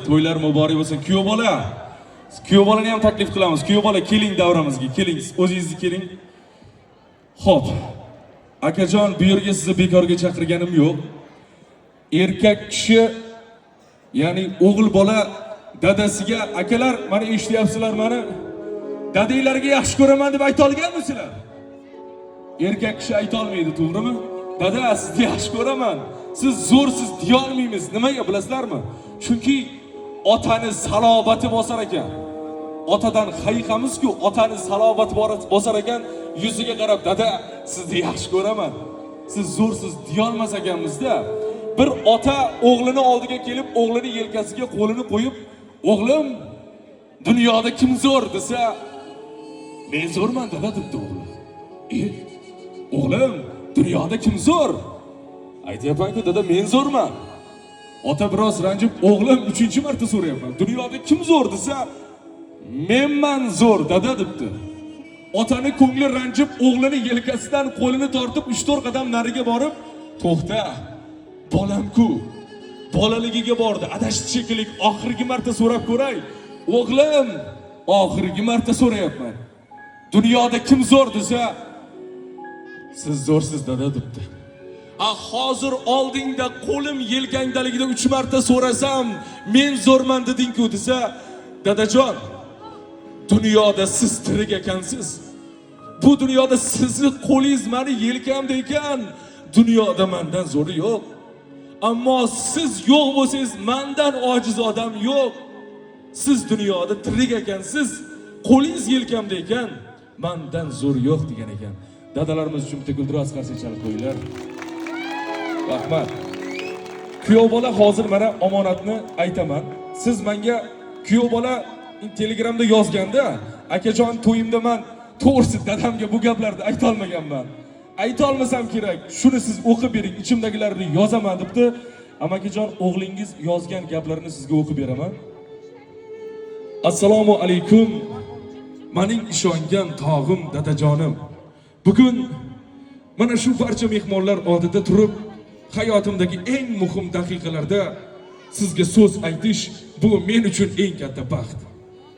To'ylar muborak bo'lsin. Kuyov bola. Kuyov bolani ham taklif qilamiz. Kuyov bola keling davramizga. Keling, o'zingiz keling. Xo'p. Akajon, bu yerga sizni bekorga chaqirganim yo'q. Erkak kishi, ya'ni o'g'il bola dadasiga, akalar, mana eshityapsizlar meni? Dadanglarga yaxshi ko'raman deb ayta olganmisizlar? Erkak kishi ayta olmaydi, to'g'rimi? Dada, sizni yaxshi ko'raman. Siz zo'rsiz deya olmaymiz. Nimaga bilasizlarmi? Chunki otani salobati bosar ekan. Otadan hayiqamiz-ku, otani salobati bosar ekan, yuziga qarab, dada, sizni yaxshi ko'raman. Siz zo'rsiz deya olmas ekanmizda. Bir ota o'g'lini oldiga kelib, o'g'lini yelkasiga qo'lini qo'yib, "O'g'lim, dunyoda kim zo'r?" desa, "Men zo'rman, dada" debdi o'g'li. O'g'lim, dunyoda kim zo'r? Aytyapman-ku, dada, men zo'rman. Ota biroz ranjib, "O'g'lim, 3-marta so'rayapman. Dunyoda kim zo'r?" desa, "Menman zo'r, dada" debdi. Otani ko'ngli ranjib, o'g'lini yelkasidan qo'lini tortib 3-4 qadam nariga borib, "To'xta, bolam-ku, bolaligiga bordi. Adashdi shekilli, oxirgi marta so'rab ko'ray. O'g'lim, oxirgi marta so'rayapman. Dunyoda kim zo'r?" desa, "Siz zo'rsiz, dada" debdi. Hozir oldingda qo'lim yelkangdaligida 3 marta so'rasam, "Men zo'rman" deding-ku desa, "Dadajon, dunyoda siz tirik ekansiz. Bu dunyoda sizni qo'lingiz meni yelkamda ekan. Dunyoda mendan zo'ri yo'q. Ammo siz yo'q bo'lsangiz, mendan ojiz odam yo'q. Siz dunyoda tirik ekansiz, qo'lingiz yelkamda ekan, mendan zo'r yo'q" degan ekan. Dadalarimiz uchun bitta guldiroz qarshi chalib qo'yinglar. Rahmat. Kuyov bola hozir mana omonatni aytaman. Siz menga kuyov bola Telegramda yozganda, "Akajon, to'yimda men to'g'risi dadamga bu gaplarni ayta olmaganman. Ayta olmasam kerak. Shuni siz o'qib bering, ichimdagilarni yozaman" debdi. Amakijon, o'g'lingiz yozgan gaplarini sizga o'qib beraman. Assalomu alaykum. Mening ishongan tog'im, dadajonim. Bugun mana shu barcha mehmonlar oldida turib, hayotimdagi eng muhim daqiqalarda sizga so'z aytish bu men uchun eng katta baxt.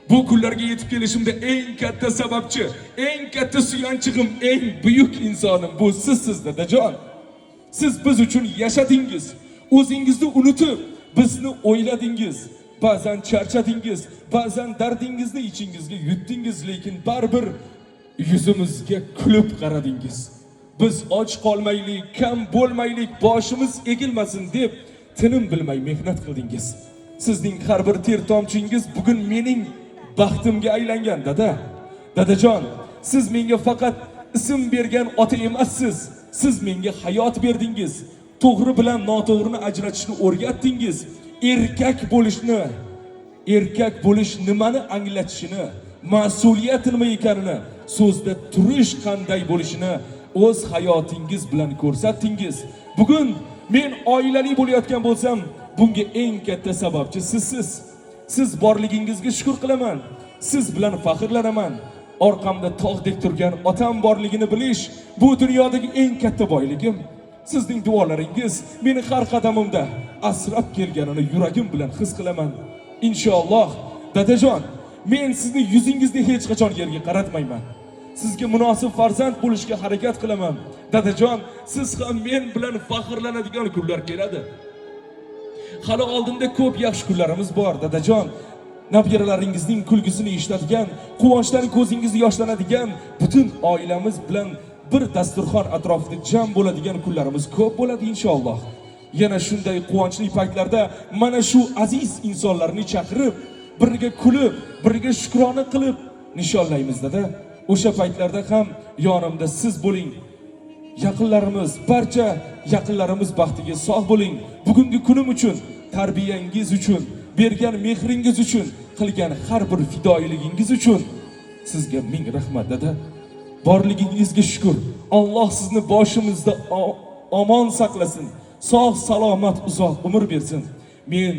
Bu kunlarga yetib kelishimda eng katta sababchi, eng katta suyanchig'im, eng buyuk insonim bu sizsiz, dadajon. Siz biz uchun yashadingiz. O'zingizni unutib, bizni o'yladingiz. Ba'zan charchadingiz, ba'zan dardingizni ichingizga yutdingiz, lekin baribir yuzimizga kulib qaradingiz. Biz och qolmaylik, kam bo'lmaylik, boshimiz egilmasin deb tinim bilmay mehnat qildingiz. Sizning har bir ter tomchingiz bugun mening baxtimga aylangan, dada. Dadajon, siz menga faqat ism bergan ota emassiz. Siz menga hayot berdingiz. To'g'ri bilan noto'g'rini ajratishni o'rgatdingiz. Erkak bo'lish nimani anglatishini, mas'uliyat nima ekanini, so'zda turish qanday bo'lishini o'z hayotingiz bilan ko'rsatdingiz. Bugun men oilali bo'layotgan bo'lsam, bunga eng katta sababchi sizsiz. Siz borligingizga shukr qilaman. Siz bilan faxrlanaman. Orqamda tog'dek turgan otam borligini bilish bu dunyodagi eng katta boyligim. Sizning duolaringiz meni har qadamimda asrab kelganini yuragim bilan his qilaman. Inshaalloh, dadajon, men sizni yuzingizni hech qachon yerga qaratmayman. Sizga munosib farzand bo'lishga harakat qilaman. Dadajon, siz ham men bilan faxrlanadigan kunlar keladi. Hali oldinda ko'p yaxshi kunlarimiz bor, dadajon. Nabiralaringizning kulgisini eshitadigan, quvonchdan ko'zingiz yoshlanadigan, butun oilamiz bilan bir dasturxon atrofida jam bo'ladigan kunlarimiz ko'p bo'ladi inshaalloh. Yana shunday quvonchli paytlarda mana shu aziz insonlarni chaqirib, birga kulib, birga shukrona qilib nishonlaymiz, dada. O'sha paytlarda ham yonimda siz bo'ling. Yaqinlarimiz, barcha yaqinlarimiz baxtiga sog' bo'ling. Bugungi kunim uchun, tarbiyangiz uchun, bergan mehringiz uchun, qilgan har bir fidoyiligingiz uchun sizga ming rahmat, dada. Borligingizga shukr. Alloh sizni boshimizda omon saqlasin. Sog' salomat uzoq umr bersin. Men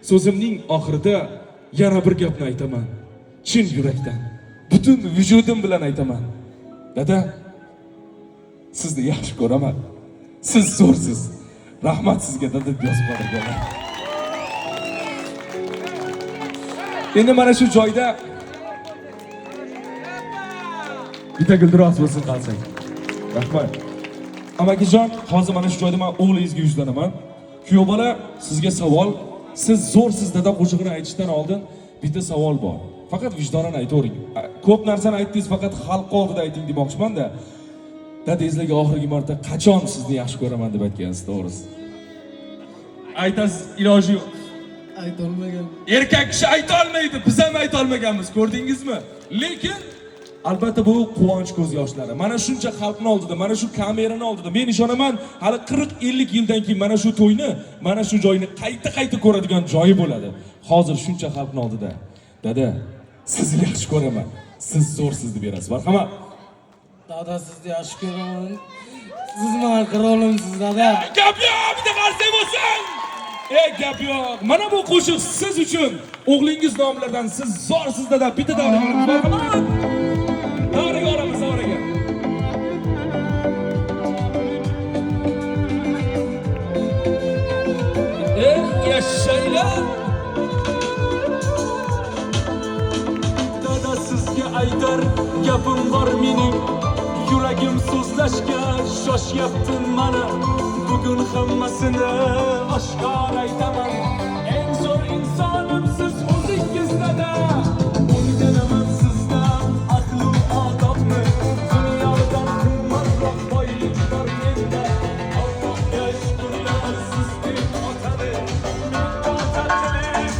so'zimning oxirida yana bir gapni aytaman. Chin yurakdan, butun vujudim bilan aytaman. Dada, sizni yaxshi ko'raman. Siz zo'rsiz. Rahmat sizga, dada, yozib qo'yganlar. Endi mana shu joyda bitta guldiroz bo'lsin qalsak. Rahmat. Amakijon, hozir mana shu joyda men o'g'lingizga yuzlanaman. Kuyov bola, sizga savol. Siz zo'rsiz dada qo'shig'ini aytishdan oldin bitta savol bor. Faqat vijdonan aytavering. Ko'p narsani aytdingiz, faqat xalq oldida ayting demoqchiman-da. Dadangizlarga oxirgi marta qachon sizni yaxshi ko'raman deb aytgansiz, to'g'risi? Aytasiz, iloji yo'q. Ayta olmagan. Erkak kishi ayta olmaydi, biz ham ayta olmaganmiz, ko'rdingizmi? Lekin albatta bu quvonch ko'z yoshlari. Mana shuncha xalqning oldida, mana shu kameraning oldida men ishonaman, hali 40-50 yildan keyin mana shu to'yni, mana shu joyni qayta ko'radigan joyi bo'ladi. Hozir shuncha xalqning oldida. Dada, sizni yaxshi ko'raman. Siz zo'rsiz deb berasiz. Marhamat. Dada, sizni yaxshi ko'raman. Siz meni qirolimsiz, dada. Gap yo'q, bitta qarsak bo'lsin. Gap yo'q. Mana bu qo'shiq siz uchun. O'g'lingiz nomlaridan siz zo'rsiz dada. Bitta davralarimiz bor. Marhamat. Davraga olamiz, davraga. Yashaylar. Dada, sizga aytar gapim bor mening. Yuragim so'zlashga shoshyapti mana. Bugun hammasini oshkor aytaman. Eng zo'r insonim siz o'zingiz dada. O'rganaman sizdan aql va odobni. Dunyodan qimmatroq boylik bor menda. Allohga shukrlar, sizdek otani men otatilik